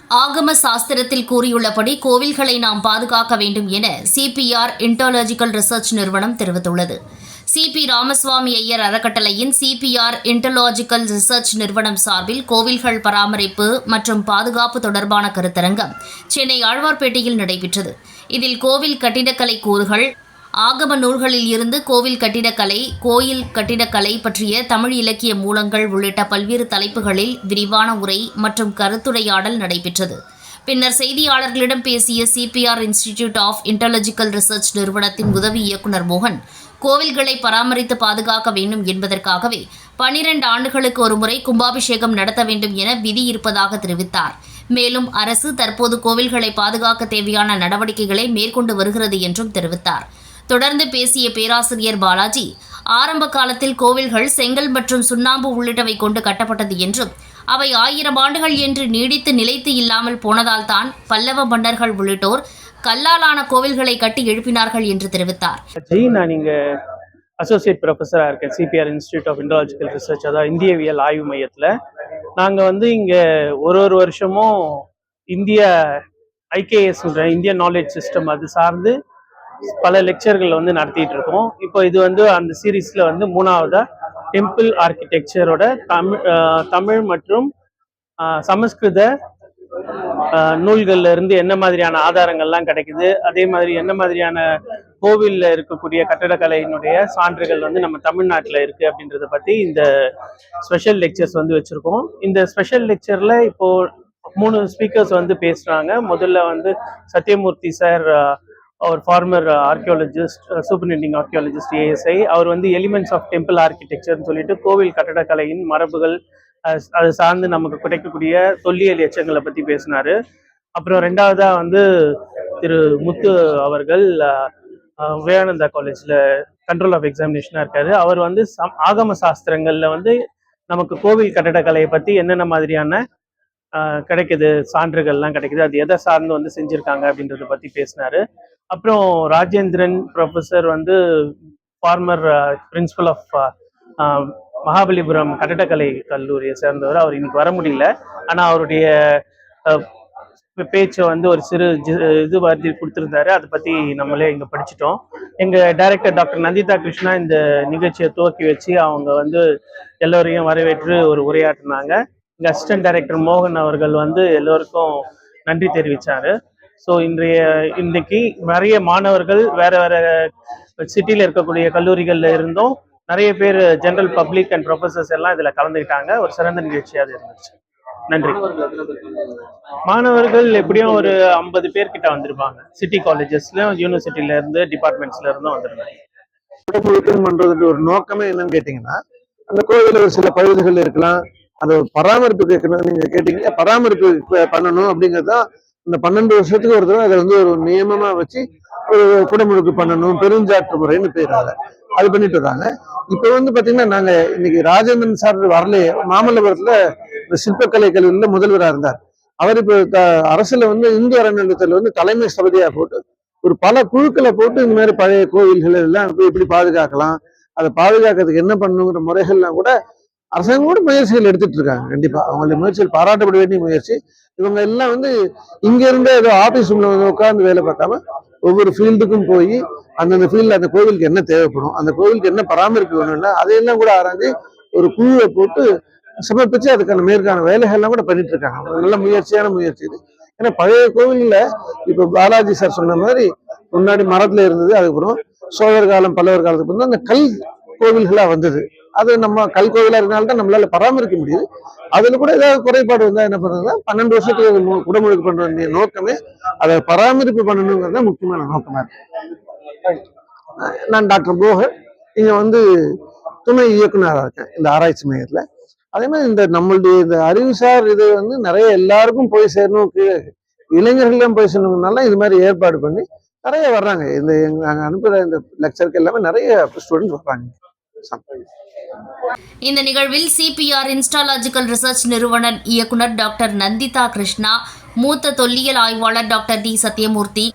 ஆகம சாஸ்திரத்தில் கூறியுள்ளபடி கோவில்களை நாம் பாதுகாக்க வேண்டும் என சிபிஆர் இன்டாலஜிக்கல் ரிசர்ச் நிறுவனம் தெரிவித்துள்ளது. சிபி ராமசுவாமி ஐயர் அறக்கட்டளையின் சிபிஆர் இன்டாலஜிக்கல் ரிசர்ச் நிறுவனம் சார்பில் கோவில்கள் பராமரிப்பு மற்றும் பாதுகாப்பு தொடர்பான கருத்தரங்கம் சென்னை ஆழ்வார்பேட்டையில் நடைபெற்றது. இதில் கோவில் கட்டிடக்கலை கூறுகள், ஆகம நூல்களில் இருந்து கோவில் கட்டிடக்கலை, கோயில் கட்டிடக்கலை பற்றிய தமிழ் இலக்கிய மூலங்கள் உள்ளிட்ட பல்வேறு தலைப்புகளில் விரிவான உரை மற்றும் கருத்துரையாடல் நடைபெற்றது. பின்னர் செய்தியாளர்களிடம் பேசிய சிபிஆர் இன்ஸ்டிடியூட் ஆஃப் இன்டாலஜிக்கல் ரிசர்ச் நிறுவனத்தின் உதவி இயக்குநர் மோகன், கோவில்களை பராமரித்து பாதுகாக்க வேண்டும் என்பதற்காகவே 12 ஆண்டுகளுக்கு ஒருமுறை கும்பாபிஷேகம் நடத்த வேண்டும் என விதி இருப்பதாக தெரிவித்தார். மேலும் அரசு தற்போது கோவில்களை பாதுகாக்க தேவையான நடவடிக்கைகளை மேற்கொண்டு வருகிறது என்றும் தெரிவித்தார். தொடர்ந்து பேசிய பேராசிரியர் பாலாஜி, ஆரம்ப காலத்தில் கோவில்கள் செங்கல் மற்றும் சுண்ணாம்பு உள்ளிட்டவை கொண்டு கட்டப்பட்டது என்றும் அவை 1000 ஆண்டுகள் என்று நீடித்து நிலைத்து இல்லாமல் போனதால் தான் பல்லவ மன்னர்கள் உள்ளிட்டோர் கல்லாலான கோவில்களை கட்டி எழுப்பினார்கள் என்று தெரிவித்தார். நான் இங்க அசோசியேட் ப்ரொஃபஸராக இருக்கேன் சிபிஆர் இன்ஸ்டிடியூட் ஆஃப் இண்டாலஜிக்கல் ரிசர்ச், அதாவது இந்தியவியல் ஆய்வு மையத்தில். நாங்கள் இங்கே ஒரு வருஷமும் இந்திய IKS இந்தியன் நாலேஜ் சிஸ்டம் அது சார்ந்து பல லெக்சர்கள் நடத்திட்டு இருக்கோம். இப்போ இது அந்த சீரீஸ்ல 3ஆவதா டெம்பிள் ஆர்கிடெக்சரோட தமிழ் மற்றும் சமஸ்கிருத நூல்கள்ல இருந்து என்ன மாதிரியான ஆதாரங்கள்லாம் கிடைக்குது, அதே மாதிரி என்ன மாதிரியான கோவில்ல இருக்கக்கூடிய கட்டடக்கலையினுடைய சான்றுகள் நம்ம தமிழ்நாட்டில் இருக்கு அப்படின்றத பத்தி இந்த ஸ்பெஷல் லெக்சர்ஸ் வச்சிருக்கோம். இந்த ஸ்பெஷல் லெக்சர்ல இப்போ 3 ஸ்பீக்கர்ஸ் பேசுறாங்க. முதல்ல சத்யமூர்த்தி சார், அவர் former archaeologist, superintending archaeologist ASI. அவர் எலிமெண்ட்ஸ் ஆஃப் டெம்பிள் ஆர்கிடெக்சர்னு சொல்லிட்டு கோவில் கட்டடக்கலையின் மரபுகள் அது சார்ந்து நமக்கு கிடைக்கக்கூடிய தொல்லியல் எச்சங்களை பற்றி பேசினாரு. அப்புறம் 2ஆவதா திரு முத்து அவர்கள் விவேகானந்தா காலேஜில் கண்ட்ரோல் ஆஃப் எக்ஸாமினேஷனாக இருக்காரு. அவர் ஆகம சாஸ்திரங்களில் நமக்கு கோவில் கட்டடக்கலையை பற்றி என்னென்ன மாதிரியான கிடைக்குது, சான்றுகள்லாம் கிடைக்குது, அது எதை சார்ந்து செஞ்சுருக்காங்க அப்படின்றத பற்றி பேசினாரு. அப்புறம் Rajendran professor former principal of Mahabalipuram கட்டடக்கலை கல்லூரியை சேர்ந்தவர். அவர் இன்னைக்கு வர முடியல, ஆனால் அவருடைய பேச்சை ஒரு சிறு இது வார்த்தை கொடுத்துருந்தாரு. அதை பற்றி நம்மளே இங்கே படிச்சுட்டோம். எங்கள் டைரக்டர் டாக்டர் நந்திதா கிருஷ்ணா இந்த நிகழ்ச்சியை துவக்கி வச்சு அவங்க எல்லோரையும் வரவேற்று ஒரு உரையாற்றினாங்க. எங்கள் அசிஸ்டன்ட் டைரக்டர் மோகன் அவர்கள் எல்லோருக்கும் நன்றி தெரிவித்தார். ஸோ இன்றைக்கு நிறைய மாணவர்கள் வேற சிட்டியில் இருக்கக்கூடிய கல்லூரிகளில் இருந்தும் நிறைய பேர் ஜெனரல் பப்ளிக் அண்ட் ப்ரொஃபசர்ஸ் எல்லாம் இதில் கலந்துக்கிட்டாங்க. ஒரு சிறந்த நிகழ்ச்சியாக இருந்துச்சு. நன்றி. மாணவர்கள் எப்படியும் ஒரு 50 பேர்கிட்ட வந்திருப்பாங்க. சிட்டி காலேஜஸ்ல, யூனிவர்சிட்டியில இருந்து, டிபார்ட்மெண்ட்ஸ்ல இருந்தும் வந்திருக்காங்க. ஒரு நோக்கமே என்னன்னு கேட்டீங்கன்னா, அந்த கோவிலில் ஒரு சில பழுதுகள் இருக்கலாம், அதை பராமரிப்பு கேட்கணும். நீங்க கேட்டீங்க பராமரிப்பு பண்ணணும் அப்படிங்கிறதுதான் இந்த 12 வருஷத்துக்கு ஒரு தடவை அதை ஒரு நியமமா வச்சு ஒரு குடமுழுக்கு பண்ணணும், பெருஞ்சாற்று முறைன்னு பேர். அது பண்ணிட்டு இருக்காங்க. இப்ப பாத்தீங்கன்னா, நாங்க இன்னைக்கு ராஜேந்திரன் சார் வரலையே, மாமல்லபுரத்துல சிற்பக்கலை கல்லூரியில முதல்வராக இருந்தார். அவர் இப்ப அரசுல இந்து அறநிலையத்துல தலைமை சபதியா போட்டு ஒரு பல குழுக்களை போட்டு இந்த மாதிரி பழைய கோவில்கள் எல்லாம் எப்படி பாதுகாக்கலாம், அதை பாதுகாக்கிறதுக்கு என்ன பண்ணணுங்கிற முறைகள்லாம் கூட அரசாங்கம் கூட முயற்சிகள் எடுத்துட்டு இருக்காங்க. கண்டிப்பா அவங்களுடைய முயற்சிகள் பாராட்டப்பட வேண்டிய முயற்சி. இவங்க எல்லாம் இங்க இருந்தே ஏதோ ஆபீஸ் ரூம்ல உட்கார்ந்து வேலை பார்க்காம ஒவ்வொரு ஃபீல்டுக்கும் போய் அந்தந்த ஃபீல்ட்ல அந்த கோவிலுக்கு என்ன தேவைப்படும், அந்த கோவிலுக்கு என்ன பராமரிப்பு வேணும்னா அதையெல்லாம் கூட ஆராய்ஞ்சு ஒரு குழுவை போட்டு சமர்ப்பிச்சு அதுக்கான மேற்கான வேலைகள்லாம் கூட பண்ணிட்டு இருக்காங்க. நல்ல முயற்சியான முயற்சி இது. ஏன்னா பழைய கோவில்ல இப்ப பாலாஜி சார் சொன்ன மாதிரி முன்னாடி மரத்துல இருந்தது, அதுக்கப்புறம் சோழர் காலம் பல்லவர் காலத்துக்கு வந்து அந்த கல் கோவில்களா வந்தது. அது நம்ம கல் கோவிலா இருந்தால்தான் நம்மளால பராமரிக்க முடியுது. அதுல கூட ஏதாவது குறைபாடு வந்தா என்ன பண்றதுன்னா 12 வருஷத்துக்கு குடமுழுக்கு பண்ற வேண்டிய நோக்கமே அதை பராமரிப்பு பண்ணணுங்கிறத முக்கியமான நோக்கமா இருக்கு. நான் டாக்டர் மோகன், இங்க துணை இயக்குனராக இருக்கேன் இந்த ஆராய்ச்சி மையத்துல. அதே மாதிரி இந்த நம்மளுடைய இந்த அறிவுசார் இது நிறைய எல்லாருக்கும் போய் சேரணும், இளைஞர்களும் போய் சேரணும்னால இது மாதிரி ஏற்பாடு பண்ணி நிறைய வர்றாங்க. இந்த நாங்க அனுப்புற இந்த லெக்சருக்கு எல்லாமே நிறைய ஸ்டூடெண்ட் வர்றாங்க. இந்த நிகழ்வில் சிபிஆர் இன்ஸ்டாலஜிக்கல் ரிசர்ச் நிறுவன இயக்குநர் டாக்டர் நந்திதா கிருஷ்ணா, மூத்த தொல்லியல் ஆய்வாளர் doctor D Sathyamurthy,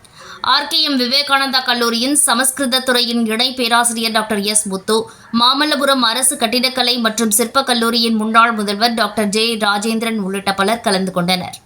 RKM Vivekananda கல்லூரியின் சமஸ்கிருத துறையின் இணை பேராசிரியர் டாக்டர் S முத்து, மாமல்லபுரம் அரசு கட்டிடக்கலை மற்றும் சிற்ப கல்லூரியின் முன்னாள் முதல்வர் டாக்டர் J ராஜேந்திரன் உள்ளிட்ட பலர் கலந்து கொண்டனர்.